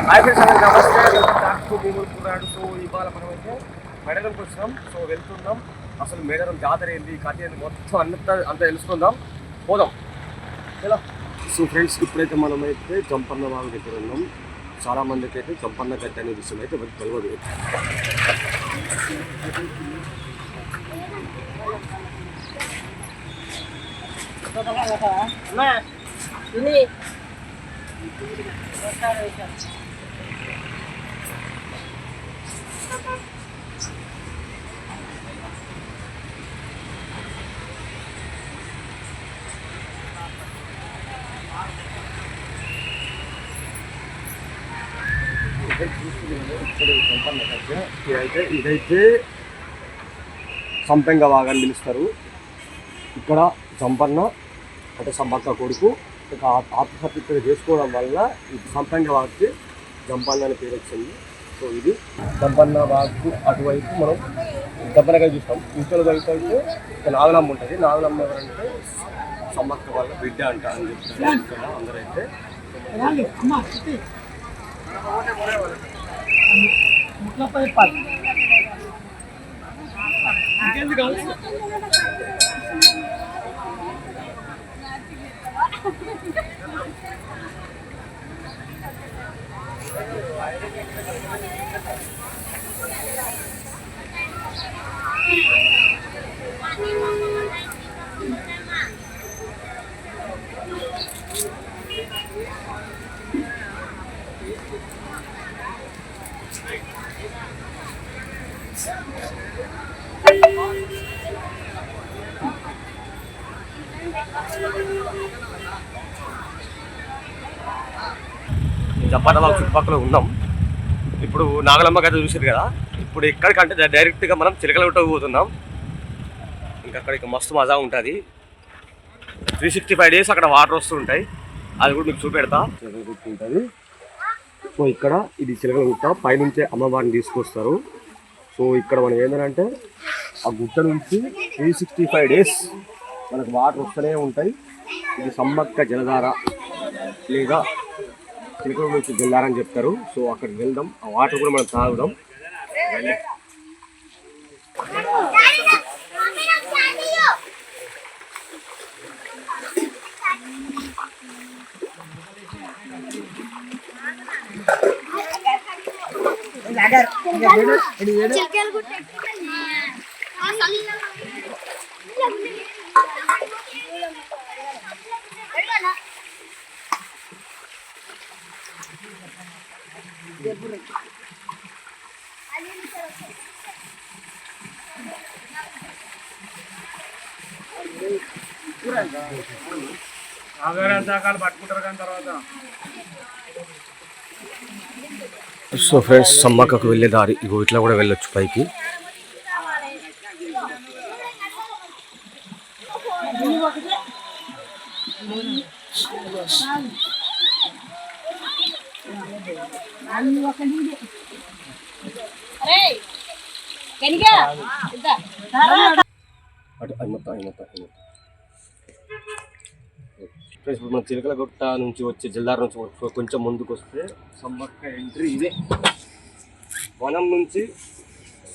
నమస్తే భూములు. సో ఇవాళ మనమైతే మేడారంకి వచ్చినాం. సో వెళ్తున్నాం. అసలు మేడారం జాతర ఏంది, కథ ఏంది, మొత్తం అంతా తెలుసుకుందాం. పోదాం ఎలా. సో ఫ్రెండ్స్, ఇప్పుడైతే మనమైతే జంపన్న వాళ్ళ దగ్గర ఉన్నాం. చాలా మందికి అయితే జంపన్న గడ్డ అనే విషయం అయితే తెలియదు. ఇదైతే సంపెంగ వాగా అని పిలుస్తారు. ఇక్కడ సంపన్న అంటే సమ్మక్క కొడుకు ఇక ఆత్మహత్య చేసుకోవడం వల్ల ఈ సంపెంగ వాగ్కి జంపన్న అనే పేరు వచ్చింది. సో ఇది జంపన్న వాగ్కు అటువైపు మనం దెబ్బనగా చూస్తాం. ఇంట్లో వైపు అయితే ఒక నాగలమ్మ ఉంటుంది. నాగలమ్మ ఎవరంటే సమ్మక్క వాళ్ళ బిడ్డ అంట అని చెప్తారు అందరైతే. జంపన్న వాళ్ళ చుట్టుపక్కల ఉన్నాం. ఇప్పుడు నాగలమ్మ గడ్డ చూసారు కదా. ఇప్పుడు ఎక్కడికంటే డైరెక్ట్గా మనం చిలకలగుట్టకు పోతున్నాం. ఇంకా అక్కడికి మస్తు మజా ఉంటుంది. 365 days అక్కడ వాటర్ వస్తూ ఉంటాయి. అది కూడా మీకు చూపెడతా. చిలకలగుట్ట ఉంటుంది. సో ఇక్కడ ఇది చిలకలగుట్ట. పైనుంచే అమ్మవారిని తీసుకొస్తారు. సో ఇక్కడ మనం ఏంటంటే ఆ గుట్ట నుంచి 365 days మనకు వాటర్ వస్తూనే ఉంటాయి. ఇది సమ్మక్క జలధార లేదా చిలకల నుంచి జలధారని చెప్తారు. సో అక్కడికి వెళ్దాం. ఆ వాటర్ కూడా మనం తాగుదాం. సో ఫ్రెండ్స్, సమ్మక్కకు వెళ్ళే దారి ఇగో ఇట్లా కూడా వెళ్ళొచ్చు పైకి. ఇప్పుడు మన చిలకలగుట్ట నుంచి వచ్చే జల్దార నుంచి కొంచెం ముందుకు వస్తే సమ్మక్క ఎంట్రీ ఇదే. వనం నుంచి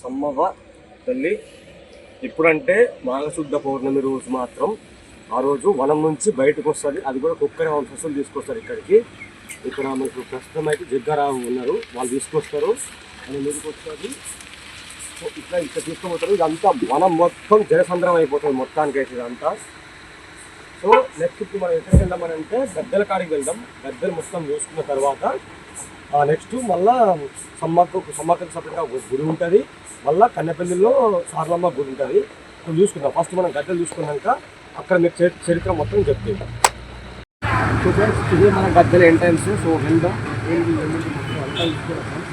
సమ్మవ్వ తల్లి ఇప్పుడంటే మాఘశుద్ధ పౌర్ణమి రోజు మాత్రం ఆ రోజు వనం నుంచి బయటకు వస్తుంది. అది కూడా కుక్కర వంశస్థులు తీసుకొస్తారు ఇక్కడికి. ఇక్కడ మనకు ప్రస్తుతం అయితే జగ్గారావు ఉన్నారు, వాళ్ళు తీసుకొస్తారు. అని మీదకి వస్తుంది. సో ఇక్కడ తీసుకుపోతారు. ఇదంతా వనం మొత్తం జనసంద్రం అయిపోతుంది మొత్తానికైతే ఇదంతా. సో నెక్స్ట్ ఇప్పుడు మనం ఎక్కడికి వెళ్దామని అంటే గద్దెల కాడికి వెళ్దాం. గద్దెలు మొత్తం చూసుకున్న తర్వాత నెక్స్ట్ మళ్ళీ సమ్మక్కకు సపరేట్గా గుడి ఉంటుంది. మళ్ళీ కన్నెపల్లిలో సారలమ్మ గుడి ఉంటుంది. సో చూసుకుందాం. ఫస్ట్ మనం గద్దెలు చూసుకున్నాక అక్కడ మీకు చరిత్ర మొత్తం చెప్తాం. సో ఫ్రెండ్స్, ఇది మన గద్దెల ఎంట్రన్స్. సో వెళ్దాం. ఏంటి మొత్తం అంతా చూసుకున్నాం.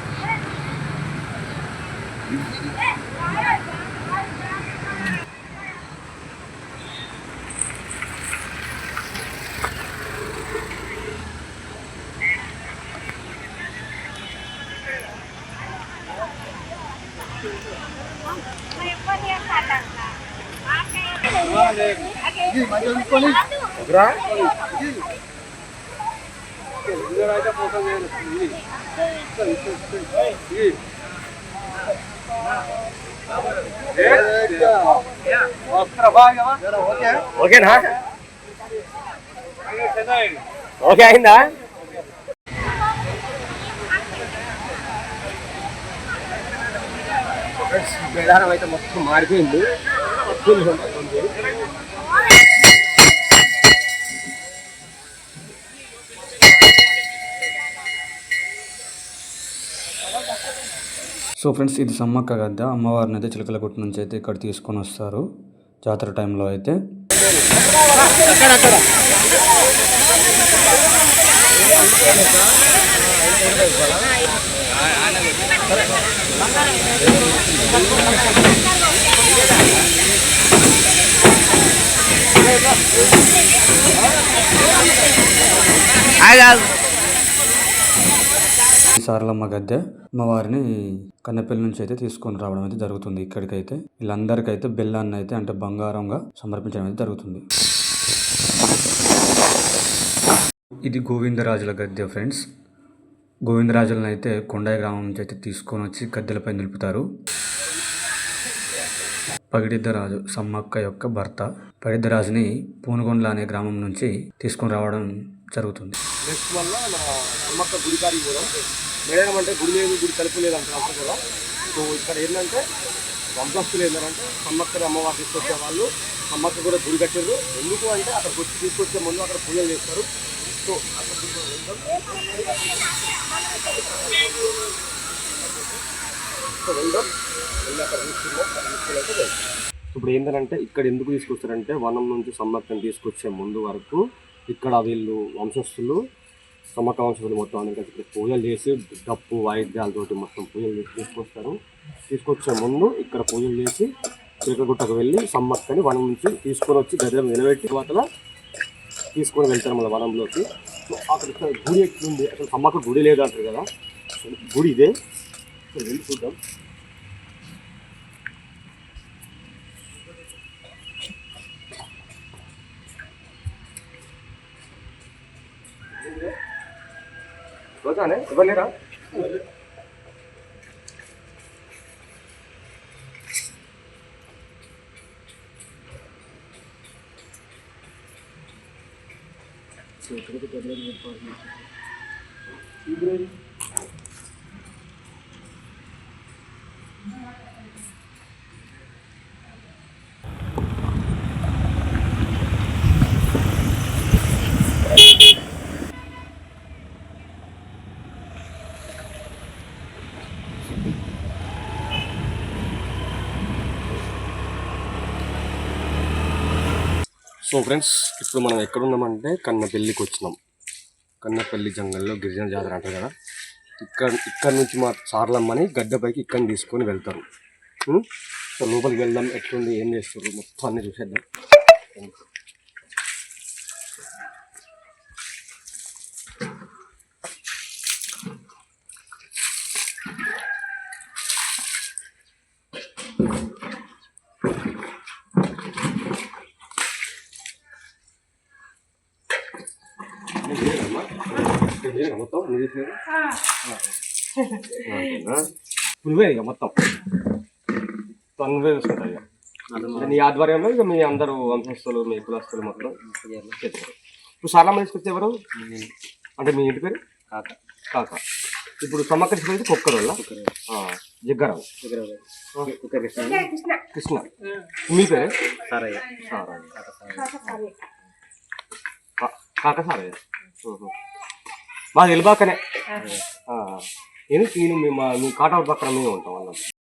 ఓకేనా? ఓకే అయిందా? మేడారం అయితే మొత్తం మారిపోయింది. సో ఫ్రెండ్స్, ఇది సమ్మక్క గద్ద. అమ్మవారిని అయితే చిలకలగుట్ట నుంచి అయితే ఇక్కడ తీసుకొని వస్తారు జాతర టైంలో అయితే. సారలమ్మ గద్దె అమ్మవారిని కన్నెపల్లి నుంచి అయితే తీసుకొని రావడం అయితే జరుగుతుంది. ఇక్కడికైతే వీళ్ళందరికైతే బెల్లాన్ని అయితే అంటే బంగారంగా సమర్పించడం అయితే జరుగుతుంది. ఇది గోవిందరాజుల గద్దె ఫ్రెండ్స్. గోవిందరాజులను అయితే కొండాయి గ్రామం నుంచి అయితే తీసుకొని వచ్చి గద్దెలపై నిలుపుతారు. పగిడిద్దరాజు సమ్మక్క యొక్క భర్త. పగిడిద్దరాజుని పూనగొండ్ల అనే గ్రామం నుంచి తీసుకొని రావడం జరుగుతుంది. నెక్స్ట్ వల్ల మన సమ్మక్క గుడి కాడికి కూడా మేడం అంటే గుడి లేదు, గుడి తలుపు లేదు అంటారు కదా. సో ఇక్కడ ఏంటంటే వంశస్థులు ఏంటంటే సమ్మక్కని అమ్మవారు తీసుకొచ్చే వాళ్ళు సమ్మక్క కూడా గుడి కట్టారు. ఎందుకు అంటే అక్కడికి వచ్చి తీసుకొచ్చే ముందు అక్కడ పూజలు చేస్తారు. సో ఇప్పుడు ఏంటంటే ఇక్కడ ఎందుకు తీసుకొస్తారంటే వనం నుంచి సమ్మక్కని తీసుకొచ్చే ముందు వరకు ఇక్కడ వీళ్ళు వంశస్థులు సమ్మక్క వంశస్థులు మొత్తం అందరికీ ఇక్కడ పూజలు చేసి డప్పు వాయిద్యాలతోటి మొత్తం పూజలు చేసి తీసుకొస్తారు. తీసుకొచ్చే ముందు ఇక్కడ పూజలు చేసి చిలకగుట్టకు వెళ్ళి సమ్మక్కని వనం నుంచి తీసుకొని వచ్చి గదిలో నిలబెట్టి తర్వాత తీసుకొని వెళ్తారు మళ్ళీ వనంలోకి. సో అక్కడ గుడి ఎట్లుంది, అసలు సమ్మక్క గుడి లేదు అంటారు కదా, గుడి ఇదే. సో వెళ్ళి చూద్దాం. రోజానే ఎవరు లేరా? సో ఫ్రెండ్స్, ఇప్పుడు మనం ఎక్కడున్నామంటే కన్నపల్లికి వచ్చినాం. కన్నపల్లి జంగల్లో గిరిజన జాతర అంటారు కదా. ఇక్కడ నుంచి మా సార్లమ్మని గడ్డపైకి ఇక్కడ తీసుకొని వెళ్తారు. సో లోపలికి వెళ్దాం, ఎట్లుంది, ఏం చేస్తారు మొత్తం అన్నీ చూసేద్దాం. మొత్తం నువ్వే ఇక మొత్తం నువ్వే చూసుకుంటా. ఇక నీ ఆధ్వర్యంలో ఇక మీ అందరూ వంశస్థులు మీ కులస్తులు మొత్తం చేస్తారు. ఇప్పుడు సార్లమ్మ తీసుకొచ్చి ఎవరు అంటే మీ ఇంటి పేరు? కాక. కాక. ఇప్పుడు సమ్మక్క తీసుకొచ్చి కుక్కర్ వల్ల జగ్గరావు కృష్ణ. మీ పేరే? సారయ్య. కాక సారయ్య. మాది వెళ్ళిబాకనే. నేను మీ కాటౌట్ పక్కన మేము ఉంటాం అన్నమాట.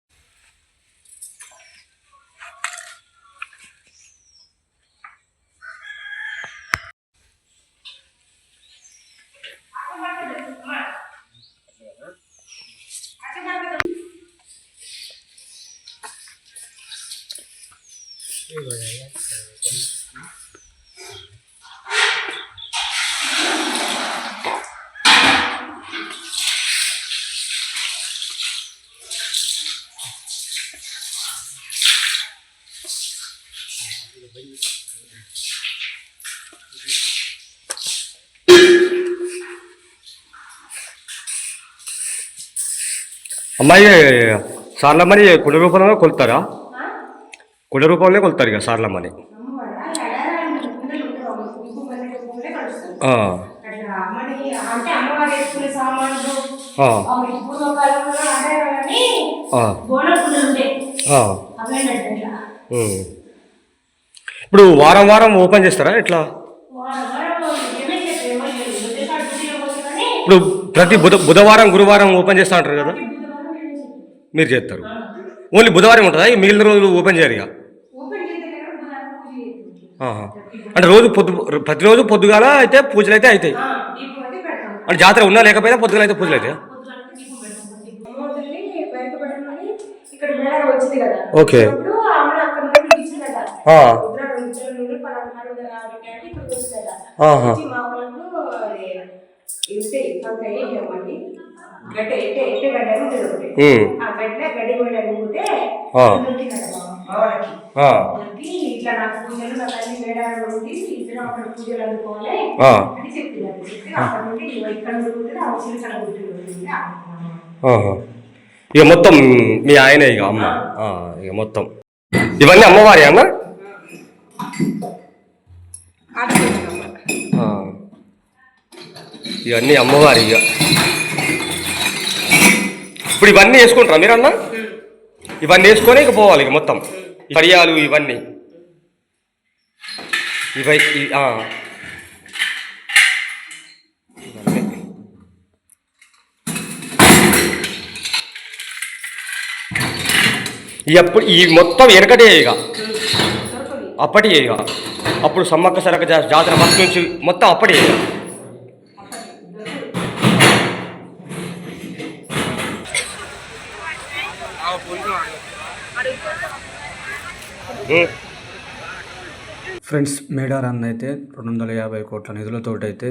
అమ్మాయి సార్లమ్మని కుండ రూపంలో కొలుతారా? కుండ రూపంలో కొలుతారు ఇక సార్లమ్మని. ఇప్పుడు వారం వారం ఓపెన్ చేస్తారా ఎట్లా? ఇప్పుడు ప్రతి బుధవారం గురువారం ఓపెన్ చేస్తా అంటారు కదా, మీరు చేస్తారు. ఓన్లీ బుధవారం ఉంటుందా? మిగిలిన రోజులు ఓపెన్ చేయరు ఇక? అంటే రోజు ప్రతిరోజు పొద్దుగాల అయితే పూజలు అయితే అవుతాయి. అంటే జాతర ఉన్నా లేకపోయినా పొద్దుగాల అయితే పూజలు అవుతాయి. ఓకే. ఇక మొత్తం మీ ఆయన ఇక అమ్మ ఇక మొత్తం ఇవన్నీ అమ్మవారి అన్న ఇవన్నీ అమ్మవారి. ఇక ఇప్పుడు ఇవన్నీ వేసుకుంటారా మీరు అన్న? ఇవన్నీ వేసుకొని ఇక పోవాలి ఇక మొత్తం కడియాలు ఇవన్నీ అప్పుడు ఈ మొత్తం వెనకటే ఇక అప్పటి ఇక అప్పుడు సమ్మక్క సరక జాతర ఫస్ట్ నుంచి మొత్తం అప్పటి ఫ్రెండ్స్, మేడారాన్ని అయితే 250 కోట్ల నిధులతోటైతే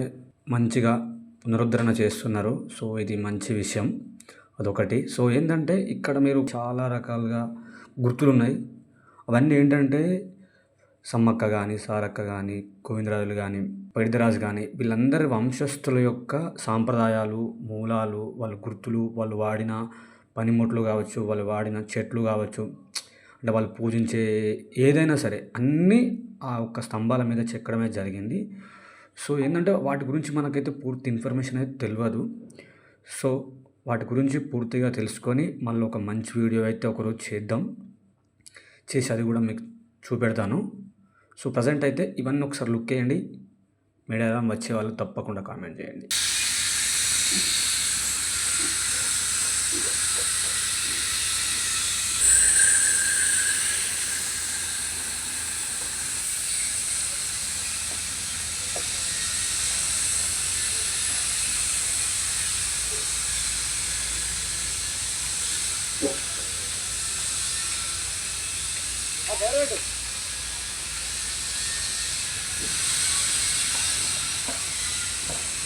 మంచిగా పునరుద్ధరణ చేస్తున్నారు. సో ఇది మంచి విషయం, అదొకటి. సో ఏంటంటే ఇక్కడ మీరు చాలా రకాలుగా గుర్తులు ఉన్నాయి. అవన్నీ ఏంటంటే సమ్మక్క కానీ, సారక్క కానీ, గోవిందరాజులు కానీ, పైడిరాజు కానీ, వీళ్ళందరి వంశస్థుల యొక్క సాంప్రదాయాలు, మూలాలు, వాళ్ళ గుర్తులు, వాళ్ళు వాడిన పనిముట్లు కావచ్చు, వాళ్ళు వాడిన చెట్లు కావచ్చు, అంటే వాళ్ళు పూజించే ఏదైనా సరే అన్నీ ఆ ఒక్క స్తంభాల మీద చెక్కడమే జరిగింది. సో ఏంటంటే వాటి గురించి మనకైతే పూర్తి ఇన్ఫర్మేషన్ అయితే తెలియదు. సో వాటి గురించి పూర్తిగా తెలుసుకొని మళ్ళీ ఒక మంచి వీడియో అయితే ఒకరోజు చేసి అది కూడా మీకు చూపెడతాను. సో ప్రజెంట్ అయితే ఇవన్నీ ఒకసారి లుక్ వేయండి. మేడారం వచ్చే వాళ్ళు తప్పకుండా కామెంట్ చేయండి. Agora